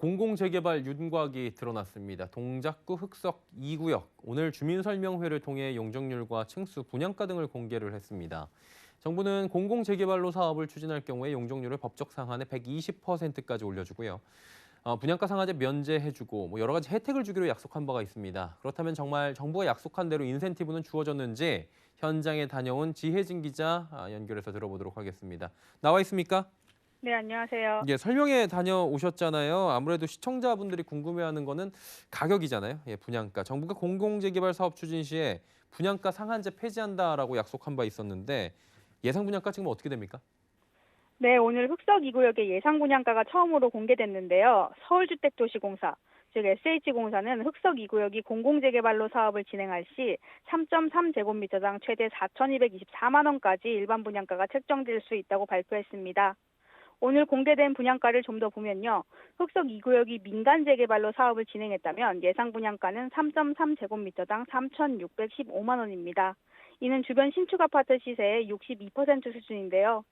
공공재개발 윤곽이 드러났습니다. 동작구 흑석 2구역, 오늘 주민설명회를 통해 용적률과 층수, 분양가 등을 공개를 했습니다. 정부는 공공재개발로 사업을 추진할 경우에 용적률을 법적 상한의 120%까지 올려주고요. 분양가 상한제 면제해주고 여러 가지 혜택을 주기로 약속한 바가 있습니다. 그렇다면 정말 정부가 약속한 대로 인센티브는 주어졌는지 현장에 다녀온 지혜진 기자 연결해서 들어보도록 하겠습니다. 나와 있습니까? 네, 안녕하세요. 예, 설명회 다녀오셨잖아요. 아무래도 시청자분들이 궁금해하는 거는 가격이잖아요. 예, 분양가. 정부가 공공재개발 사업 추진 시에 분양가 상한제 폐지한다라고 약속한 바 있었는데 예상 분양가 지금 어떻게 됩니까? 네, 오늘 흑석 2구역의 예상 분양가가 처음으로 공개됐는데요. 서울주택도시공사, 즉 SH공사는 흑석 2구역이 공공재개발로 사업을 진행할 시 3.3제곱미터당 최대 4,224만 원까지 일반 분양가가 책정될 수 있다고 발표했습니다. 오늘 공개된 분양가를 좀 더 보면요. 흑석 2구역이 민간 재개발로 사업을 진행했다면 예상 분양가는 3.3제곱미터당 3,615만 원입니다. 이는 주변 신축 아파트 시세의 62% 수준인데요.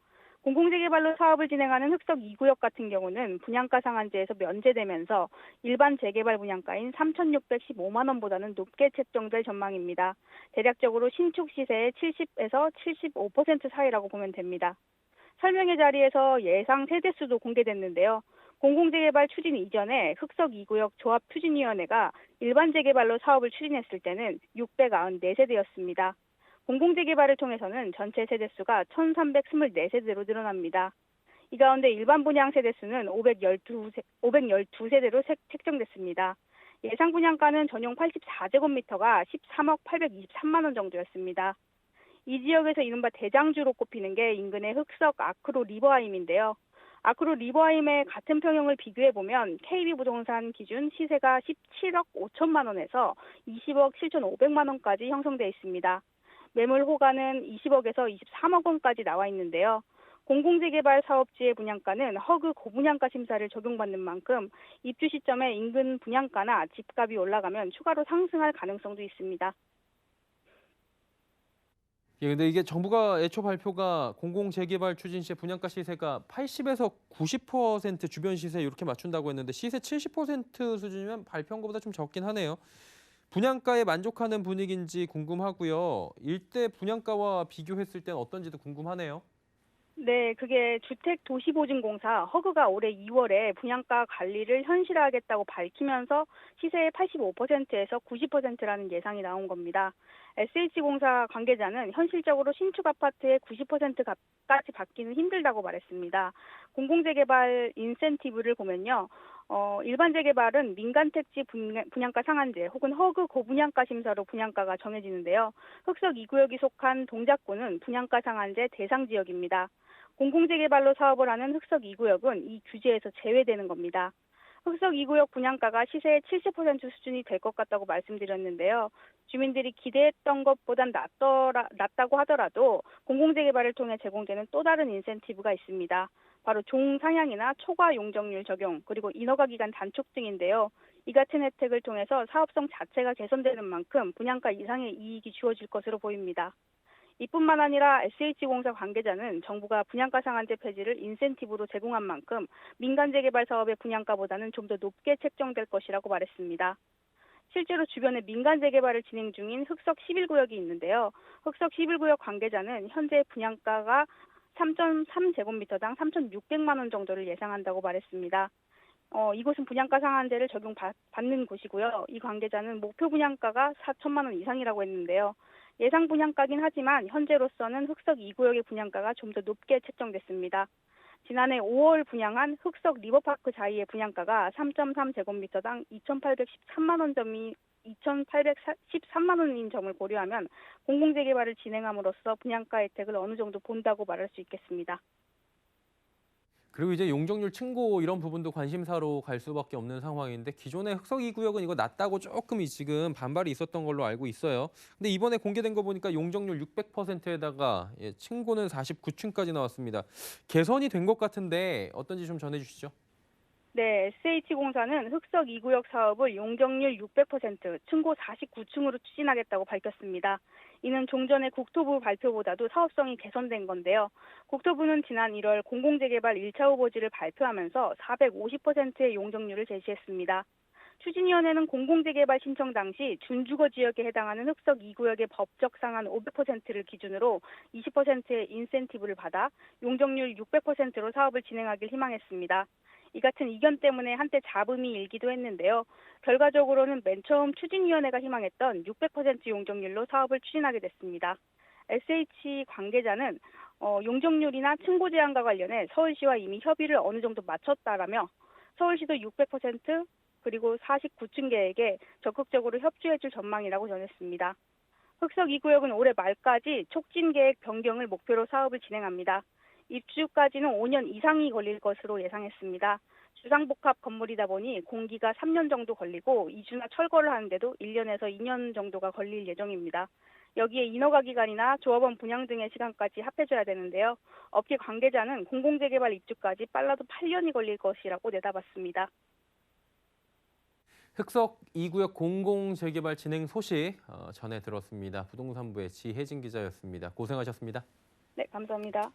공공재개발로 사업을 진행하는 흑석 2구역 같은 경우는 분양가 상한제에서 면제되면서 일반 재개발 분양가인 3,615만 원보다는 높게 책정될 전망입니다. 대략적으로 신축 시세의 70에서 75% 사이라고 보면 됩니다. 설명회 자리에서 예상 세대수도 공개됐는데요. 공공재개발 추진 이전에 흑석 2구역 조합추진위원회가 일반 재개발로 사업을 추진했을 때는 694세대였습니다. 공공재개발을 통해서는 전체 세대수가 1,324세대로 늘어납니다. 이 가운데 일반 분양 세대수는 512세대로 책정됐습니다. 예상 분양가는 전용 84제곱미터가 13억 823만 원 정도였습니다. 이 지역에서 이른바 대장주로 꼽히는 게 인근의 흑석 아크로 리버하임인데요. 아크로 리버하임의 같은 평형을 비교해보면 KB부동산 기준 시세가 17억 5천만 원에서 20억 7,500만 원까지 형성돼 있습니다. 매물 호가는 20억에서 23억 원까지 나와 있는데요. 공공재개발 사업지의 분양가는 허그 고분양가 심사를 적용받는 만큼 입주 시점에 인근 분양가나 집값이 올라가면 추가로 상승할 가능성도 있습니다. 예, 근데 이게 정부가 애초 발표가 공공재개발 추진 시에 분양가 시세가 80에서 90% 주변 시세 이렇게 맞춘다고 했는데 시세 70% 수준이면 발표한 것보다 좀 적긴 하네요. 분양가에 만족하는 분위기인지 궁금하고요. 일대 분양가와 비교했을 땐 어떤지도 궁금하네요. 네, 그게 주택도시보증공사 허그가 올해 2월에 분양가 관리를 현실화하겠다고 밝히면서 시세의 85%에서 90%라는 예상이 나온 겁니다. SH공사 관계자는 현실적으로 신축 아파트의 90%까지 받기는 힘들다고 말했습니다. 공공재개발 인센티브를 보면요. 일반 재개발은 민간 택지 분양가 상한제 혹은 허그 고분양가 심사로 분양가가 정해지는데요. 흑석 2구역이 속한 동작구는 분양가 상한제 대상 지역입니다. 공공재개발로 사업을 하는 흑석 2구역은 이 규제에서 제외되는 겁니다. 흑석 2구역 분양가가 시세의 70% 수준이 될 것 같다고 말씀드렸는데요. 주민들이 기대했던 것보단 낮다고 하더라도 공공재개발을 통해 제공되는 또 다른 인센티브가 있습니다. 바로 종상향이나 초과 용적률 적용, 그리고 인허가 기간 단축 등인데요. 이 같은 혜택을 통해서 사업성 자체가 개선되는 만큼 분양가 이상의 이익이 주어질 것으로 보입니다. 이뿐만 아니라 SH공사 관계자는 정부가 분양가 상한제 폐지를 인센티브로 제공한 만큼 민간 재개발 사업의 분양가보다는 좀 더 높게 책정될 것이라고 말했습니다. 실제로 주변에 민간 재개발을 진행 중인 흑석 11구역이 있는데요. 흑석 11구역 관계자는 현재 분양가가 3.3제곱미터당 3,600만 원 정도를 예상한다고 말했습니다. 이곳은 분양가 상한제를 적용받는 곳이고요. 이 관계자는 목표 분양가가 4천만 원 이상이라고 했는데요. 예상 분양가긴 하지만 현재로서는 흑석 2구역의 분양가가 좀 더 높게 책정됐습니다. 지난해 5월 분양한 흑석 리버파크 자이의 분양가가 3.3제곱미터당 2,813만 원인 점을 고려하면 공공재개발을 진행함으로써 분양가 혜택을 어느 정도 본다고 말할 수 있겠습니다. 그리고 이제 용적률 층고 이런 부분도 관심사로 갈 수밖에 없는 상황인데 기존의 흑석 2구역은 이거 낮다고 조금 지금 반발이 있었던 걸로 알고 있어요. 근데 이번에 공개된 거 보니까 용적률 600%에다가 층고는 49층까지 나왔습니다. 개선이 된 것 같은데 어떤지 좀 전해주시죠. 네, SH공사는 흑석 2구역 사업을 용적률 600%, 층고 49층으로 추진하겠다고 밝혔습니다. 이는 종전의 국토부 발표보다도 사업성이 개선된 건데요. 국토부는 지난 1월 공공재개발 1차 후보지를 발표하면서 450%의 용적률을 제시했습니다. 추진위원회는 공공재개발 신청 당시 준주거 지역에 해당하는 흑석 2구역의 법적 상한 500%를 기준으로 20%의 인센티브를 받아 용적률 600%로 사업을 진행하길 희망했습니다. 이 같은 이견 때문에 한때 잡음이 일기도 했는데요. 결과적으로는 맨 처음 추진위원회가 희망했던 600% 용적률로 사업을 추진하게 됐습니다. SH 관계자는 용적률이나 층고 제한과 관련해 서울시와 이미 협의를 어느 정도 마쳤다라며 서울시도 600% 그리고 49층 계획에 적극적으로 협조해줄 전망이라고 전했습니다. 흑석 2구역은 올해 말까지 촉진 계획 변경을 목표로 사업을 진행합니다. 입주까지는 5년 이상이 걸릴 것으로 예상했습니다. 주상복합 건물이다 보니 공기가 3년 정도 걸리고 이주나 철거를 하는데도 1년에서 2년 정도가 걸릴 예정입니다. 여기에 인허가 기간이나 조합원 분양 등의 시간까지 합해줘야 되는데요. 업계 관계자는 공공재개발 입주까지 빨라도 8년이 걸릴 것이라고 내다봤습니다. 흑석 2구역 공공재개발 진행 소식 전해 들었습니다. 부동산부의 지혜진 기자였습니다. 고생하셨습니다. 네, 감사합니다.